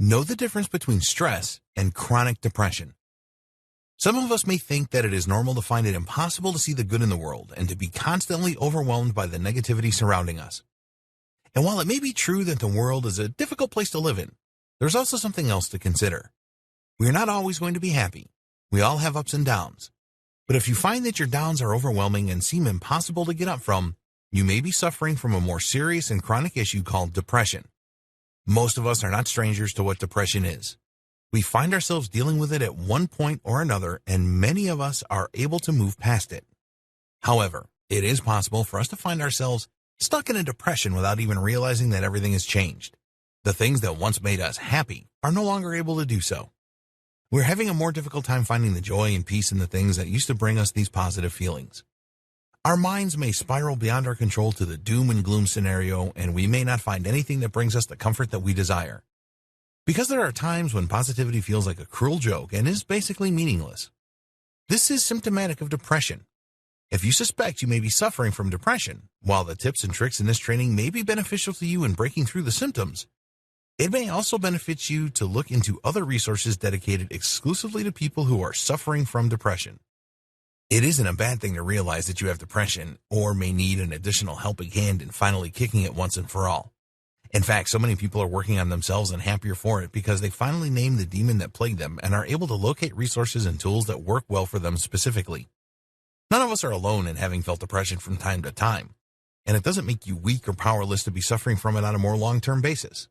Know the difference between stress and chronic depression. Some of us may think that it is normal to find it impossible to see the good in the world and to be constantly overwhelmed by the negativity surrounding us. And while it may be true that the world is a difficult place to live in, there's also something else to consider. We're not always going to be happy. We all have ups and downs. But if you find that your downs are overwhelming and seem impossible to get up from, you may be suffering from a more serious and chronic issue called depression. Most of us are not strangers to what depression is. We find ourselves dealing with it at one point or another, and many of us are able to move past it. However, it is possible for us to find ourselves stuck in a depression without even realizing that everything has changed. The things that once made us happy are no longer able to do so. We're having a more difficult time finding the joy and peace in the things that used to bring us these positive feelings. Our minds may spiral beyond our control to the doom and gloom scenario, and we may not find anything that brings us the comfort that we desire. Because there are times when positivity feels like a cruel joke and is basically meaningless. This is symptomatic of depression. If you suspect you may be suffering from depression, while the tips and tricks in this training may be beneficial to you in breaking through the symptoms, it may also benefit you to look into other resources dedicated exclusively to people who are suffering from depression. It isn't a bad thing to realize that you have depression or may need an additional helping hand in finally kicking it once and for all. In fact, so many people are working on themselves and happier for it because they finally named the demon that plagued them and are able to locate resources and tools that work well for them specifically. None of us are alone in having felt depression from time to time, and it doesn't make you weak or powerless to be suffering from it on a more long-term basis.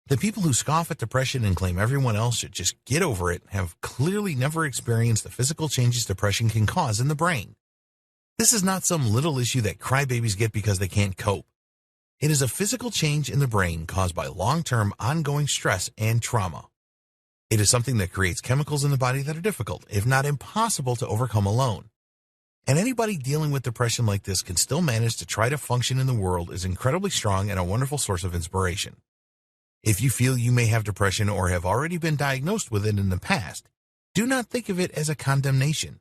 The people who scoff at depression and claim everyone else should just get over it have clearly never experienced the physical changes depression can cause in the brain. This is not some little issue that crybabies get because they can't cope. It is a physical change in the brain caused by long-term ongoing stress and trauma. It is something that creates chemicals in the body that are difficult, if not impossible, to overcome alone. And anybody dealing with depression like this can still manage to try to function in the world is incredibly strong and a wonderful source of inspiration. If you feel you may have depression or have already been diagnosed with it in the past, do not think of it as a condemnation.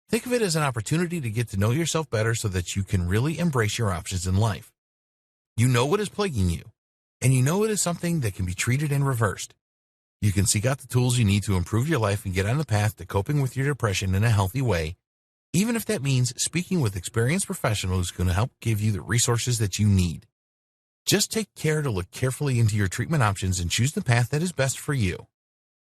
Think of it as an opportunity to get to know yourself better so that you can really embrace your options in life. You know what is plaguing you, and you know it is something that can be treated and reversed. You can seek out the tools you need to improve your life and get on the path to coping with your depression in a healthy way, even if that means speaking with experienced professionals who can help give you the resources that you need. Just take care to look carefully into your treatment options and choose the path that is best for you.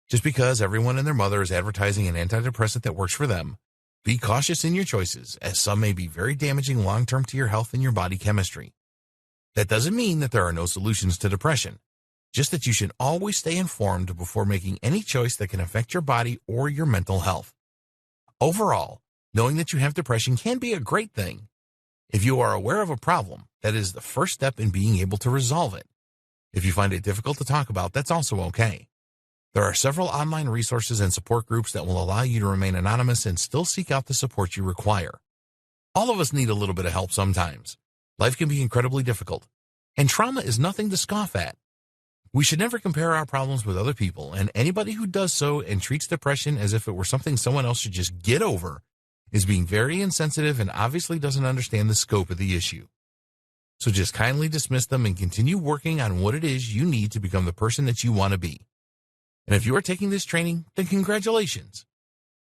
Just because everyone and their mother is advertising an antidepressant that works for them, be cautious in your choices, as some may be very damaging long-term to your health and your body chemistry. That doesn't mean that there are no solutions to depression, just that you should always stay informed before making any choice that can affect your body or your mental health. Overall, knowing that you have depression can be a great thing. If you are aware of a problem, that is the first step in being able to resolve it. If you find it difficult to talk about, that's also okay. There are several online resources and support groups that will allow you to remain anonymous and still seek out the support you require. All of us need a little bit of help sometimes. Life can be incredibly difficult, and trauma is nothing to scoff at. We should never compare our problems with other people, and anybody who does so and treats depression as if it were something someone else should just get over is being very insensitive and obviously doesn't understand the scope of the issue. So just kindly dismiss them and continue working on what it is you need to become the person that you want to be. And if you are taking this training, then congratulations.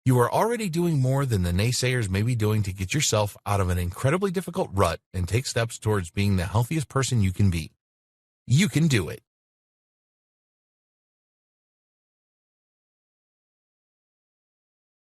You are already doing more than the naysayers may be doing to get yourself out of an incredibly difficult rut and take steps towards being the healthiest person you can be. You can do it.